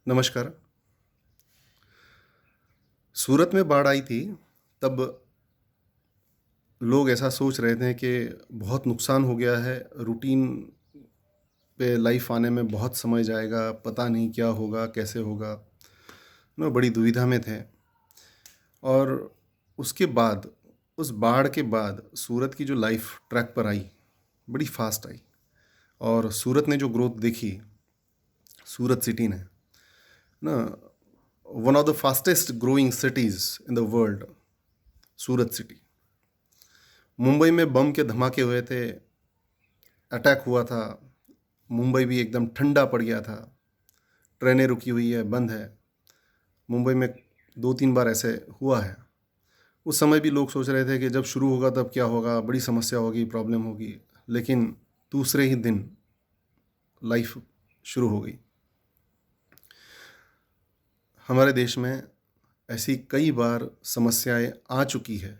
नमस्कार। सूरत में बाढ़ आई थी, तब लोग ऐसा सोच रहे थे कि बहुत नुकसान हो गया है, रूटीन पे लाइफ़ आने में बहुत समय जाएगा, पता नहीं क्या होगा, कैसे होगा, बड़ी दुविधा में थे। और उसके बाद, उस बाढ़ के बाद सूरत की जो लाइफ़ ट्रैक पर आई, बड़ी फ़ास्ट आई और सूरत ने जो ग्रोथ देखी, सूरत सिटी ने, ना one of the fastest growing cities in the world, Surat city. Mumbai में बम के धमाके हुए थे, अटैक हुआ था, मुंबई भी एकदम ठंडा पड़ गया था, ट्रेनें रुकी हुई है, बंद है। मुंबई में 2-3 बार ऐसे हुआ है। उस समय भी लोग सोच रहे थे कि जब शुरू होगा तब क्या होगा, बड़ी समस्या होगी, प्रॉब्लम होगी। लेकिन दूसरे ही दिन लाइफ शुरू हो गई। हमारे देश में ऐसी कई बार समस्याएं आ चुकी है।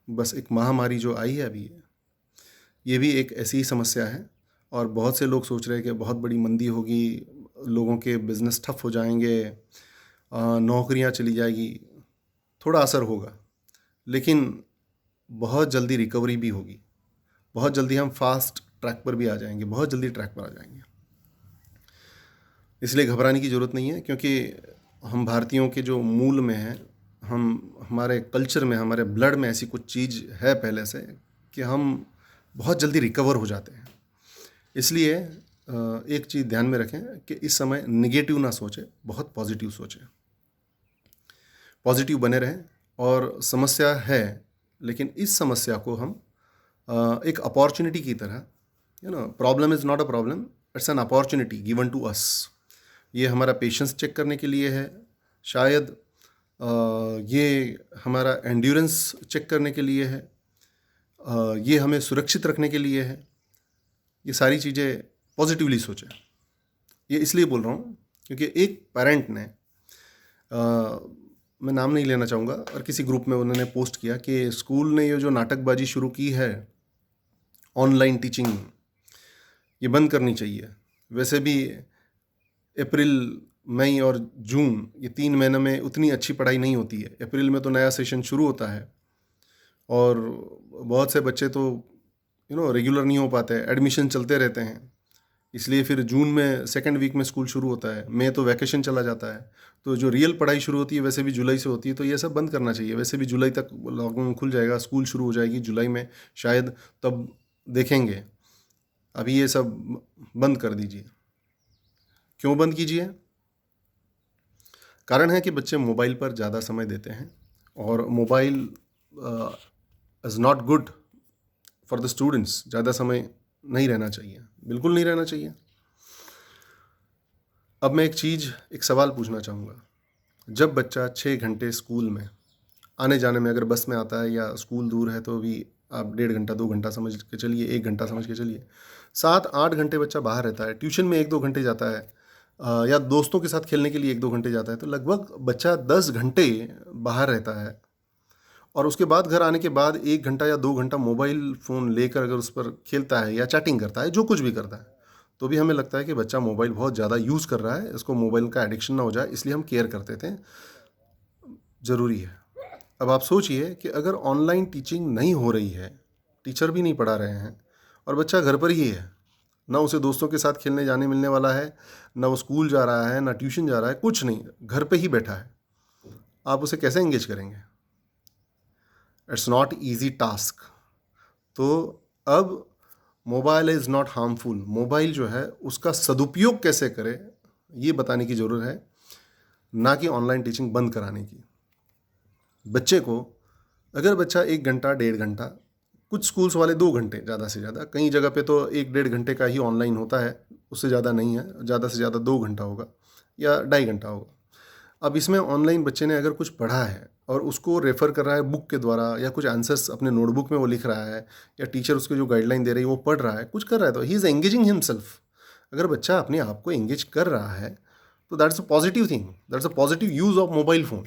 बस एक महामारी जो आई है अभी, ये भी एक ऐसी ही समस्या है और बहुत से लोग सोच रहे हैं कि बहुत बड़ी मंदी होगी, लोगों के बिज़नेस ठप हो जाएंगे, नौकरियां चली जाएगी, थोड़ा असर होगा। लेकिन बहुत जल्दी रिकवरी भी होगी, बहुत जल्दी हम फास्ट ट्रैक पर भी आ जाएंगे, बहुत जल्दी ट्रैक पर आ जाएंगे। इसलिए घबराने की ज़रूरत नहीं है, क्योंकि हम भारतीयों के जो मूल में है, हमारे कल्चर में, हमारे ब्लड में ऐसी कुछ चीज़ है पहले से कि हम बहुत जल्दी रिकवर हो जाते हैं। इसलिए एक चीज़ ध्यान में रखें कि इस समय निगेटिव ना सोचें, बहुत पॉजिटिव सोचें, पॉजिटिव बने रहें। और समस्या है, लेकिन इस समस्या को हम एक अपॉर्चुनिटी की तरह, problem is not a problem, it's an opportunity given to us. ये हमारा पेशेंस चेक करने के लिए है, शायद ये हमारा एंड्योरेंस चेक करने के लिए है, ये हमें सुरक्षित रखने के लिए है। ये सारी चीज़ें पॉजिटिवली सोचें। ये इसलिए बोल रहा हूँ क्योंकि एक पेरेंट ने, मैं नाम नहीं लेना चाहूँगा, और किसी ग्रुप में उन्होंने पोस्ट किया कि स्कूल ने ये जो नाटकबाजी शुरू की है, ऑनलाइन टीचिंग, ये बंद करनी चाहिए। वैसे भी अप्रैल, मई और जून, ये 3 महीने में उतनी अच्छी पढ़ाई नहीं होती है। अप्रैल में तो नया सेशन शुरू होता है और बहुत से बच्चे तो रेगुलर नहीं हो पाते, एडमिशन चलते रहते हैं। इसलिए फिर जून में सेकेंड वीक में स्कूल शुरू होता है, मई तो वैकेशन चला जाता है। तो जो रियल पढ़ाई शुरू होती है वैसे भी जुलाई से होती है, तो ये सब बंद करना चाहिए। वैसे भी जुलाई तक लॉकडाउन खुल जाएगा, स्कूल शुरू हो जाएगी जुलाई में शायद, तब देखेंगे। अभी ये सब बंद कर दीजिए। क्यों बंद कीजिए? कारण है कि बच्चे मोबाइल पर ज़्यादा समय देते हैं और mobile is not good for the students. ज़्यादा समय नहीं रहना चाहिए, बिल्कुल नहीं रहना चाहिए। अब मैं एक सवाल पूछना चाहूँगा। जब बच्चा 6 घंटे स्कूल में आने जाने में, अगर बस में आता है या स्कूल दूर है तो भी आप 1.5 घंटा 2 घंटा समझ के चलिए, 1 घंटा समझ के चलिए, 7-8 घंटे बच्चा बाहर रहता है, ट्यूशन में 1-2 घंटे जाता है, या दोस्तों के साथ खेलने के लिए 1-2 घंटे जाता है, तो लगभग बच्चा 10 घंटे बाहर रहता है। और उसके बाद घर आने के बाद 1 घंटा या 2 घंटा मोबाइल फ़ोन लेकर अगर उस पर खेलता है या चैटिंग करता है, जो कुछ भी करता है, तो भी हमें लगता है कि बच्चा मोबाइल बहुत ज़्यादा यूज़ कर रहा है, इसको मोबाइल का एडिक्शन ना हो जाए, इसलिए हम केयर करते थे। ज़रूरी है। अब आप सोचिए कि अगर ऑनलाइन टीचिंग नहीं हो रही है, टीचर भी नहीं पढ़ा रहे हैं और बच्चा घर पर ही है, ना उसे दोस्तों के साथ खेलने जाने मिलने वाला है, ना वो स्कूल जा रहा है, ना ट्यूशन जा रहा है, कुछ नहीं, घर पे ही बैठा है, आप उसे कैसे एंगेज करेंगे? It's not easy task. तो अब mobile is not harmful, mobile जो है उसका सदुपयोग कैसे करें, ये बताने की ज़रूरत है, ना कि ऑनलाइन टीचिंग बंद कराने की। बच्चे को, अगर बच्चा 1 घंटा 1.5 घंटा, कुछ स्कूल्स वाले 2 घंटे ज़्यादा से ज़्यादा, कई जगह पे तो 1-1.5 घंटे का ही ऑनलाइन होता है, उससे ज़्यादा नहीं है, ज़्यादा से ज़्यादा 2 घंटा होगा या 2.5 घंटा होगा। अब इसमें ऑनलाइन बच्चे ने अगर कुछ पढ़ा है और उसको रेफ़र कर रहा है बुक के द्वारा, या कुछ आंसर्स अपने नोटबुक में वो लिख रहा है, या टीचर उसको जो गाइडलाइन दे रही है वो पढ़ रहा है, कुछ कर रहा है, तो ही इज़ एंगेजिंग हिमसेल्फ। अगर बच्चा अपने आप को एंगेज कर रहा है तो that's a positive thing, that's a positive use of mobile phone.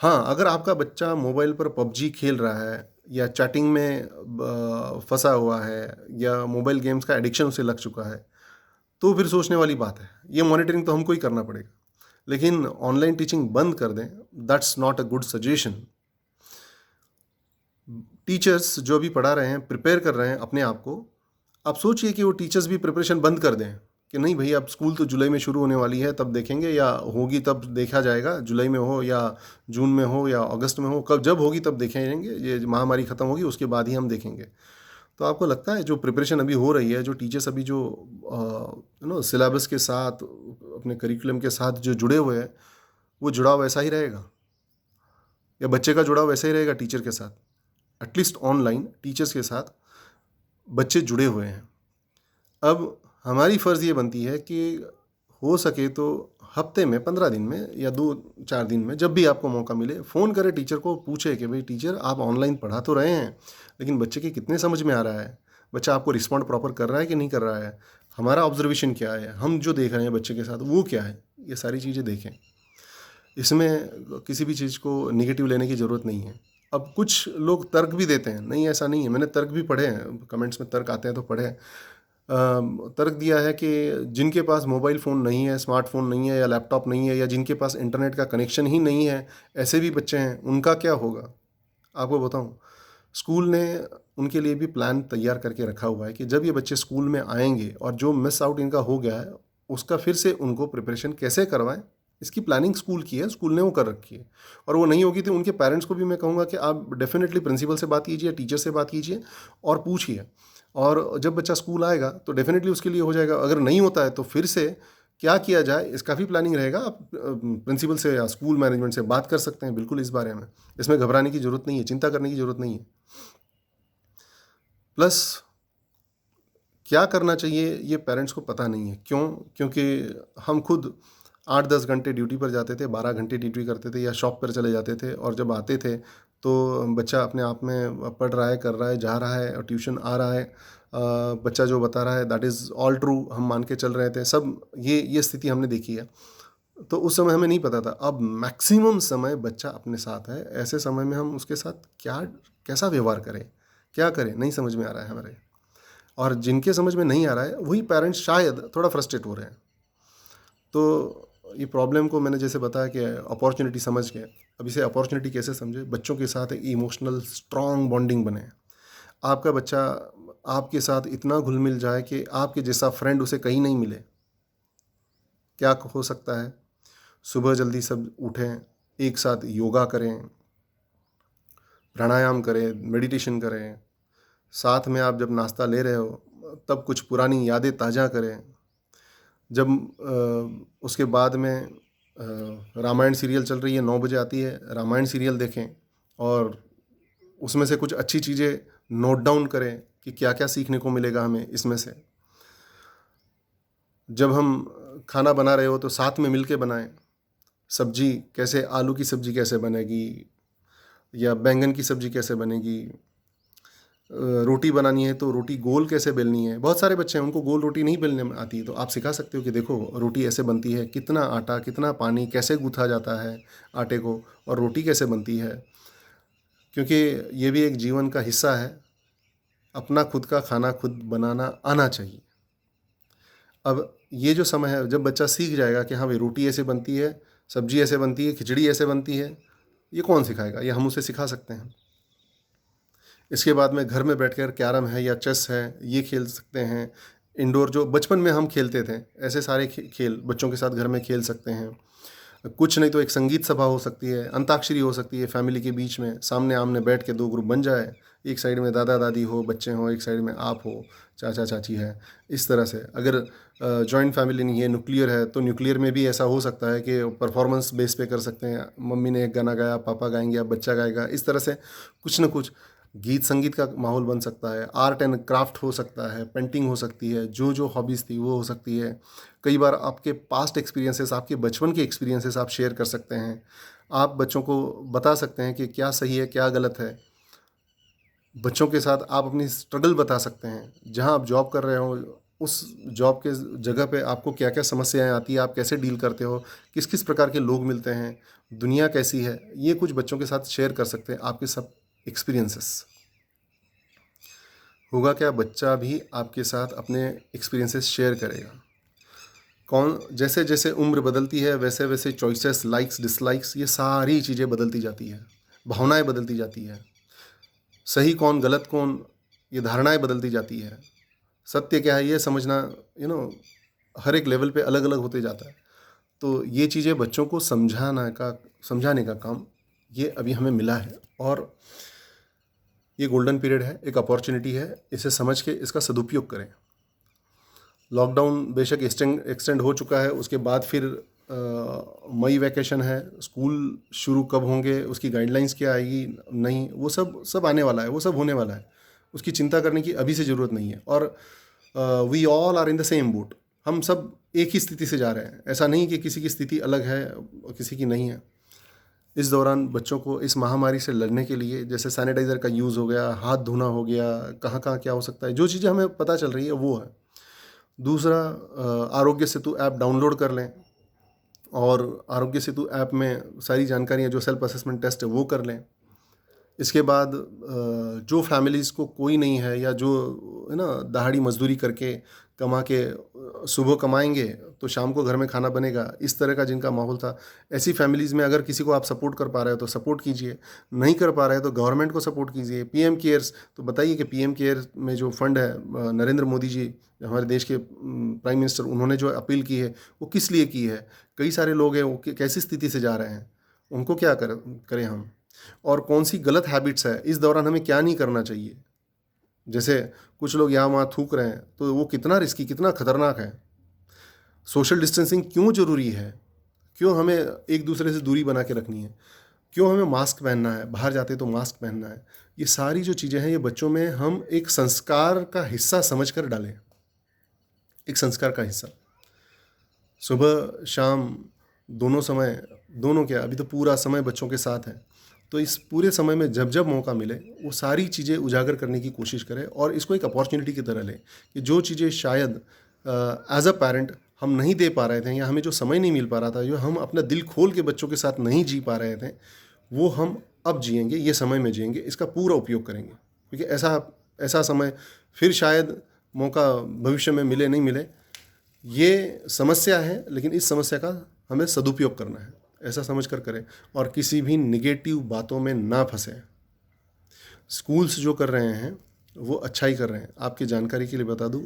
हाँ, अगर आपका बच्चा मोबाइल पर पबजी खेल रहा है या चैटिंग में फंसा हुआ है या मोबाइल गेम्स का एडिक्शन उसे लग चुका है, तो फिर सोचने वाली बात है। ये मॉनिटरिंग तो हमको ही करना पड़ेगा, लेकिन ऑनलाइन टीचिंग बंद कर दें, that's not a good suggestion. Teachers जो भी पढ़ा रहे हैं, प्रिपेयर कर रहे हैं अपने आप को, आप सोचिए कि वो टीचर्स भी प्रिपरेशन बंद कर दें कि नहीं भाई, अब स्कूल तो जुलाई में शुरू होने वाली है, तब देखेंगे, या होगी तब देखा जाएगा, जुलाई में हो या जून में हो या अगस्त में हो, कब जब होगी तब देखेंगे, ये महामारी ख़त्म होगी उसके बाद ही हम देखेंगे। तो आपको लगता है जो प्रिपरेशन अभी हो रही है, जो टीचर्स अभी जो सिलेबस के साथ, अपने करिकुलम के साथ जो जुड़े हुए हैं, वो जुड़ाव वैसा ही रहेगा, या बच्चे का जुड़ाव वैसा ही रहेगा टीचर के साथ? एटलीस्ट ऑनलाइन टीचर्स के साथ बच्चे जुड़े हुए हैं। अब हमारी फ़र्ज़ ये बनती है कि हो सके तो हफ्ते में, 15 दिन में या 2-4 दिन में, जब भी आपको मौका मिले, फ़ोन करें टीचर को, पूछे कि भाई टीचर, आप ऑनलाइन पढ़ा तो रहे हैं, लेकिन बच्चे के कितने समझ में आ रहा है, बच्चा आपको रिस्पॉन्ड प्रॉपर कर रहा है कि नहीं कर रहा है, हमारा ऑब्जर्वेशन क्या है, हम जो देख रहे हैं बच्चे के साथ वो क्या है, ये सारी चीज़ें देखें। इसमें किसी भी चीज़ को नेगेटिव लेने की ज़रूरत नहीं है। अब कुछ लोग तर्क भी देते हैं, नहीं ऐसा नहीं है, मैंने तर्क भी पढ़े हैं, कमेंट्स में तर्क आते हैं तो पढ़े हैं। तर्क दिया है कि जिनके पास मोबाइल फ़ोन नहीं है, स्मार्टफ़ोन नहीं है या लैपटॉप नहीं है, या जिनके पास इंटरनेट का कनेक्शन ही नहीं है, ऐसे भी बच्चे हैं, उनका क्या होगा? आपको बताऊँ, स्कूल ने उनके लिए भी प्लान तैयार करके रखा हुआ है कि जब ये बच्चे स्कूल में आएँगे और जो मिस आउट इनका हो गया है, उसका फिर से उनको प्रिपरेशन कैसे करवाएँ, इसकी प्लानिंग स्कूल की है, स्कूल ने वो कर रखी है। और वो नहीं होगी तो उनके पेरेंट्स को भी मैं कहूँगा कि आप डेफ़िनेटली प्रिंसिपल से बात कीजिए, टीचर से बात कीजिए और पूछिए। और जब बच्चा स्कूल आएगा तो डेफ़िनेटली उसके लिए हो जाएगा। अगर नहीं होता है तो फिर से क्या किया जाए, इसका भी प्लानिंग रहेगा। आप प्रिंसिपल से या स्कूल मैनेजमेंट से बात कर सकते हैं बिल्कुल इस बारे में। इसमें घबराने की ज़रूरत नहीं है, चिंता करने की ज़रूरत नहीं है। प्लस क्या करना चाहिए ये पेरेंट्स को पता नहीं है। क्यों? क्योंकि हम खुद 8-10 घंटे ड्यूटी पर जाते थे, 12 घंटे ड्यूटी करते थे या शॉप पर चले जाते थे, और जब आते थे तो बच्चा अपने आप में पढ़ रहा है, कर रहा है, जा रहा है और ट्यूशन आ रहा है। बच्चा जो बता रहा है दैट इज़ ऑल ट्रू, हम मान के चल रहे थे। सब ये स्थिति हमने देखी है। तो उस समय हमें नहीं पता था। अब मैक्सिमम समय बच्चा अपने साथ है। ऐसे समय में हम उसके साथ कैसा व्यवहार करें, क्या करें, नहीं समझ में आ रहा है हमारे। और जिनके समझ में नहीं आ रहा है वही पेरेंट्स शायद थोड़ा फ्रस्ट्रेट हो रहे हैं। तो ये प्रॉब्लम को मैंने जैसे बताया कि अपॉर्चुनिटी समझ के, अब इसे अपॉर्चुनिटी कैसे समझे, बच्चों के साथ एक इमोशनल स्ट्रॉन्ग बॉन्डिंग बने। आपका बच्चा आपके साथ इतना घुल मिल जाए कि आपके जैसा फ्रेंड उसे कहीं नहीं मिले। क्या हो सकता है? सुबह जल्दी सब उठें, एक साथ योगा करें, प्राणायाम करें, मेडिटेशन करें। साथ में आप जब नाश्ता ले रहे हो तब कुछ पुरानी यादें ताज़ा करें। जब उसके बाद में रामायण सीरियल चल रही है, 9 बजे आती है, रामायण सीरियल देखें और उसमें से कुछ अच्छी चीज़ें नोट डाउन करें कि क्या-क्या सीखने को मिलेगा हमें इसमें से। जब हम खाना बना रहे हो तो साथ में मिल के बनाएँ। सब्ज़ी कैसे, आलू की सब्ज़ी कैसे बनेगी या बैंगन की सब्ज़ी कैसे बनेगी, रोटी बनानी है तो रोटी गोल कैसे बेलनी है। बहुत सारे बच्चे हैं उनको गोल रोटी नहीं बेलने में आती, तो आप सिखा सकते हो कि देखो रोटी ऐसे बनती है, कितना आटा, कितना पानी, कैसे गूँथा जाता है आटे को, और रोटी कैसे बनती है। क्योंकि ये भी एक जीवन का हिस्सा है, अपना खुद का खाना खुद बनाना आना चाहिए। अब ये जो समय है जब बच्चा सीख जाएगा कि हाँ भाई रोटी ऐसे बनती है, सब्जी ऐसे बनती है, खिचड़ी ऐसे बनती है, ये कौन सिखाएगा? ये हम उसे सिखा सकते हैं। इसके बाद में घर में बैठकर कैरम है या चेस है, ये खेल सकते हैं। इंडोर जो बचपन में हम खेलते थे, ऐसे सारे खेल बच्चों के साथ घर में खेल सकते हैं। कुछ नहीं तो एक संगीत सभा हो सकती है, अंताक्षरी हो सकती है फैमिली के बीच में, सामने-आमने बैठ के 2 ग्रुप बन जाए। एक साइड में दादा-दादी हो, बच्चे हों, एक साइड में आप हो, चाचा-चाची है, इस तरह से। अगर जॉइंट फैमिली नहीं है, न्यूक्लियर है, तो न्यूक्लियर में भी ऐसा हो सकता है कि परफॉर्मेंस बेस पे कर सकते हैं। मम्मी ने एक गाना गाया, पापा गाएँगे या बच्चा गाएगा, इस तरह से कुछ न कुछ गीत संगीत का माहौल बन सकता है। आर्ट एंड क्राफ्ट हो सकता है, पेंटिंग हो सकती है, जो हॉबीज़ थी वो हो सकती है। कई बार आपके पास्ट एक्सपीरियंसेस, आपके बचपन के एक्सपीरियंसेस आप शेयर कर सकते हैं। आप बच्चों को बता सकते हैं कि क्या सही है, क्या गलत है। बच्चों के साथ आप अपनी स्ट्रगल बता सकते हैं। जहाँ आप जॉब कर रहे हो, उस जॉब के जगह पे आपको क्या-क्या समस्याएँ आती हैं, आप कैसे डील करते हो, किस-किस प्रकार के लोग मिलते हैं, दुनिया कैसी है, ये कुछ बच्चों के साथ शेयर कर सकते हैं, आपके सब एक्सपीरियंसेस। होगा क्या, बच्चा भी आपके साथ अपने एक्सपीरियंसेस शेयर करेगा। कौन जैसे जैसे उम्र बदलती है वैसे वैसे चॉइसेस, लाइक्स, डिसलाइक्स, ये सारी चीज़ें बदलती जाती है, भावनाएं बदलती जाती है, सही कौन गलत कौन, ये धारणाएं बदलती जाती है, सत्य क्या है ये समझना यू नो हर एक लेवल पे अलग अलग होते जाता है। तो ये चीज़ें बच्चों को समझाने का काम ये अभी हमें मिला है, और ये गोल्डन पीरियड है, एक अपॉर्चुनिटी है, इसे समझ के इसका सदुपयोग करें। लॉकडाउन बेशक एक्सटेंड हो चुका है, उसके बाद फिर मई वैकेशन है, स्कूल शुरू कब होंगे, उसकी गाइडलाइंस क्या आएगी, नहीं, वो सब आने वाला है, वो सब होने वाला है, उसकी चिंता करने की अभी से ज़रूरत नहीं है। और we all are in the same boat, हम सब एक ही स्थिति से जा रहे हैं, ऐसा नहीं कि किसी की स्थिति अलग है और किसी की नहीं है। इस दौरान बच्चों को इस महामारी से लड़ने के लिए जैसे सैनिटाइज़र का यूज़ हो गया, हाथ धोना हो गया, कहाँ कहाँ क्या हो सकता है, जो चीज़ें हमें पता चल रही है वो है। दूसरा, आरोग्य सेतु ऐप डाउनलोड कर लें, और आरोग्य सेतु ऐप में सारी जानकारियाँ, जो सेल्फ असेसमेंट टेस्ट है वो कर लें। इसके बाद जो फैमिलीज़ को कोई नहीं है, या जो है ना दहाड़ी मजदूरी करके कमा के सुबह कमाएंगे तो शाम को घर में खाना बनेगा, इस तरह का जिनका माहौल था, ऐसी फैमिलीज़ में अगर किसी को आप सपोर्ट कर पा रहे हो तो सपोर्ट कीजिए, नहीं कर पा रहे हो तो गवर्नमेंट को सपोर्ट कीजिए। पीएम केयर्स, तो बताइए कि पीएम केयर में जो फंड है, नरेंद्र मोदी जी हमारे देश के प्राइम मिनिस्टर, उन्होंने जो अपील की है वो किस लिए की है? कई सारे लोग हैं वो कैसी स्थिति से जा रहे हैं, उनको क्या करें हम, और कौन सी गलत हैबिट्स है, इस दौरान हमें क्या नहीं करना चाहिए। जैसे कुछ लोग यहाँ वहाँ थूक रहे हैं, तो वो कितना रिस्की, कितना खतरनाक है। सोशल डिस्टेंसिंग क्यों ज़रूरी है, क्यों हमें एक दूसरे से दूरी बना के रखनी है, क्यों हमें मास्क पहनना है, बाहर जाते तो मास्क पहनना है, ये सारी जो चीज़ें हैं ये बच्चों में हम एक संस्कार का हिस्सा समझ कर डालें, एक संस्कार का हिस्सा। सुबह शाम दोनों समय, दोनों क्या, अभी तो पूरा समय बच्चों के साथ है, तो इस पूरे समय में जब जब मौका मिले वो सारी चीज़ें उजागर करने की कोशिश करें, और इसको एक अपॉर्चुनिटी की तरह लें कि जो चीज़ें शायद एज अ पेरेंट हम नहीं दे पा रहे थे, या हमें जो समय नहीं मिल पा रहा था, जो हम अपना दिल खोल के बच्चों के साथ नहीं जी पा रहे थे, वो हम अब जिएंगे, ये समय में जिएंगे, इसका पूरा उपयोग करेंगे, क्योंकि ऐसा समय फिर शायद मौका भविष्य में मिले नहीं मिले। ये समस्या है, लेकिन इस समस्या का हमें सदुपयोग करना है, ऐसा समझ कर करें, और किसी भी निगेटिव बातों में ना फंसे। स्कूल्स जो कर रहे हैं वो अच्छा ही कर रहे हैं। आपकी जानकारी के लिए बता दूँ,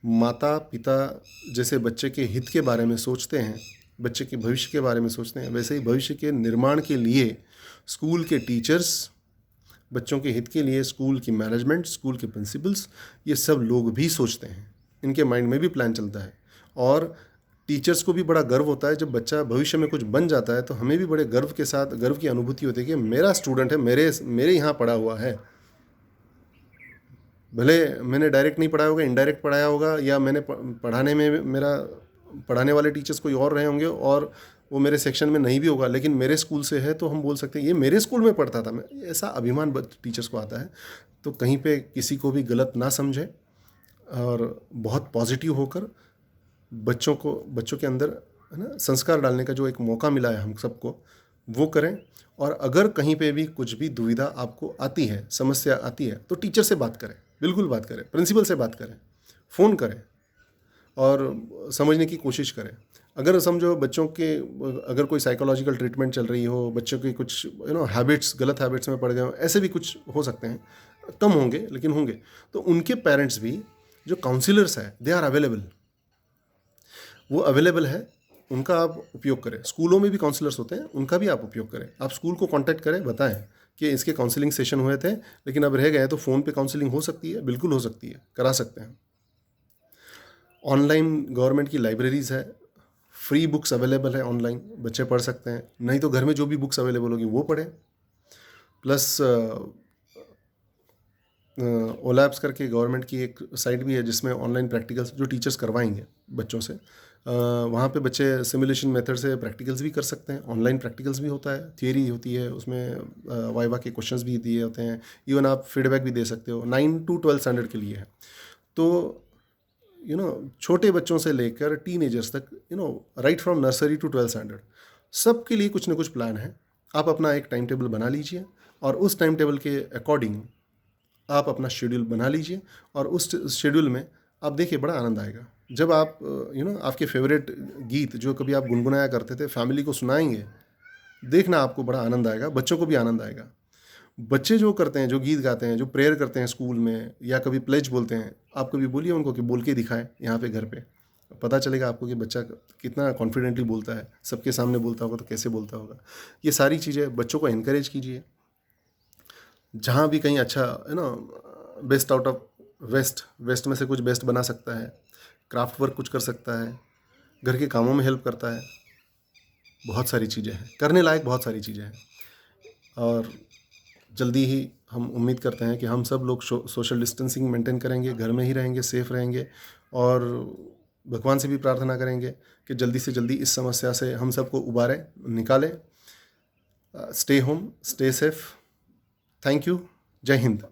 माता पिता जैसे बच्चे के हित के बारे में सोचते हैं, बच्चे के भविष्य के बारे में सोचते हैं, वैसे ही भविष्य के निर्माण के लिए स्कूल के टीचर्स, बच्चों के हित के लिए स्कूल की मैनेजमेंट, स्कूल के प्रिंसिपल्स, ये सब लोग भी सोचते हैं, इनके माइंड में भी प्लान चलता है। और टीचर्स को भी बड़ा गर्व होता है जब बच्चा भविष्य में कुछ बन जाता है, तो हमें भी बड़े गर्व के साथ, गर्व की अनुभूति होती है कि मेरा स्टूडेंट है, मेरे यहाँ पढ़ा हुआ है। भले मैंने डायरेक्ट नहीं पढ़ाया होगा, इनडायरेक्ट पढ़ाया होगा, या मैंने पढ़ाने में मेरा पढ़ाने वाले टीचर्स कोई और रहे होंगे और वो मेरे सेक्शन में नहीं भी होगा, लेकिन मेरे स्कूल से है तो हम बोल सकते हैं ये मेरे स्कूल में पढ़ता था। मैं, ऐसा अभिमान टीचर्स को आता है। तो कहीं पे किसी को भी गलत ना समझे, और बहुत पॉजिटिव होकर बच्चों के अंदर है ना संस्कार डालने का जो एक मौका मिला है हम सबको, वो करें। और अगर कहीं पे भी कुछ भी दुविधा आपको आती है, समस्या आती है, तो टीचर से बात करें, बिल्कुल बात करें, प्रिंसिपल से बात करें, फ़ोन करें और समझने की कोशिश करें। अगर समझो बच्चों के अगर कोई साइकोलॉजिकल ट्रीटमेंट चल रही हो, बच्चों की कुछ हैबिट्स, गलत हैबिट्स में पड़ गए हो, ऐसे भी कुछ हो सकते हैं, कम होंगे लेकिन होंगे, तो उनके पेरेंट्स भी, जो काउंसिलर्स हैं, दे आर अवेलेबल, वो अवेलेबल है, उनका आप उपयोग करें। स्कूलों में भी काउंसलर्स होते हैं, उनका भी आप उपयोग करें। आप स्कूल को कांटेक्ट करें, बताएं कि इसके काउंसलिंग सेशन हुए थे लेकिन अब रह गए, तो फ़ोन पे काउंसलिंग हो सकती है, बिल्कुल हो सकती है, करा सकते हैं। ऑनलाइन गवर्नमेंट की लाइब्रेरीज़ है, फ्री बुक्स अवेलेबल है ऑनलाइन, बच्चे पढ़ सकते हैं, नहीं तो घर में जो भी बुक्स अवेलेबल होगी वो पढ़ें। प्लस ओलैब्स करके गवर्नमेंट की एक साइट भी है जिसमें ऑनलाइन प्रैक्टिकल्स जो टीचर्स करवाएंगे बच्चों से, वहाँ पे बच्चे सिमुलेशन मेथड से प्रैक्टिकल्स भी कर सकते हैं। ऑनलाइन प्रैक्टिकल्स भी होता है, थियरी होती है, उसमें वाइवा के क्वेश्चंस भी दिए होते हैं, इवन आप फीडबैक भी दे सकते हो। 9 to 12 स्टैंडर्ड के लिए है। तो छोटे बच्चों से लेकर टीनेजर्स तक, right from nursery to 12 standard, सबके लिए कुछ ना कुछ प्लान है। आप अपना एक टाइम टेबल बना लीजिए और उस टाइम टेबल के अकॉर्डिंग आप अपना शेड्यूल बना लीजिए, और उस शेड्यूल में आप देखिए बड़ा आनंद आएगा। जब आप आपके फेवरेट गीत जो कभी आप गुनगुनाया करते थे फैमिली को सुनाएंगे, देखना आपको बड़ा आनंद आएगा, बच्चों को भी आनंद आएगा। बच्चे जो करते हैं, जो गीत गाते हैं, जो प्रेयर करते हैं स्कूल में या कभी प्लेज बोलते हैं, आप कभी बोलिए उनको कि बोल के दिखाएं यहाँ पे घर पे, पता चलेगा आपको कि बच्चा कितना कॉन्फिडेंटली बोलता है, सबके सामने बोलता होगा तो कैसे बोलता होगा। ये सारी चीज़ें बच्चों को इनकरेज कीजिए। जहाँ भी कहीं अच्छा best out of waste, waste में से कुछ बेस्ट बना सकता है, क्राफ्ट वर्क कुछ कर सकता है, घर के कामों में हेल्प करता है, बहुत सारी चीज़ें हैं करने लायक, बहुत सारी चीज़ें हैं। और जल्दी ही हम उम्मीद करते हैं कि हम सब लोग सोशल डिस्टेंसिंग मेंटेन करेंगे, घर में ही रहेंगे, सेफ रहेंगे, और भगवान से भी प्रार्थना करेंगे कि जल्दी से जल्दी इस समस्या से हम सबको उबारें, निकालें। Stay home, stay safe. Thank you. जय हिंद।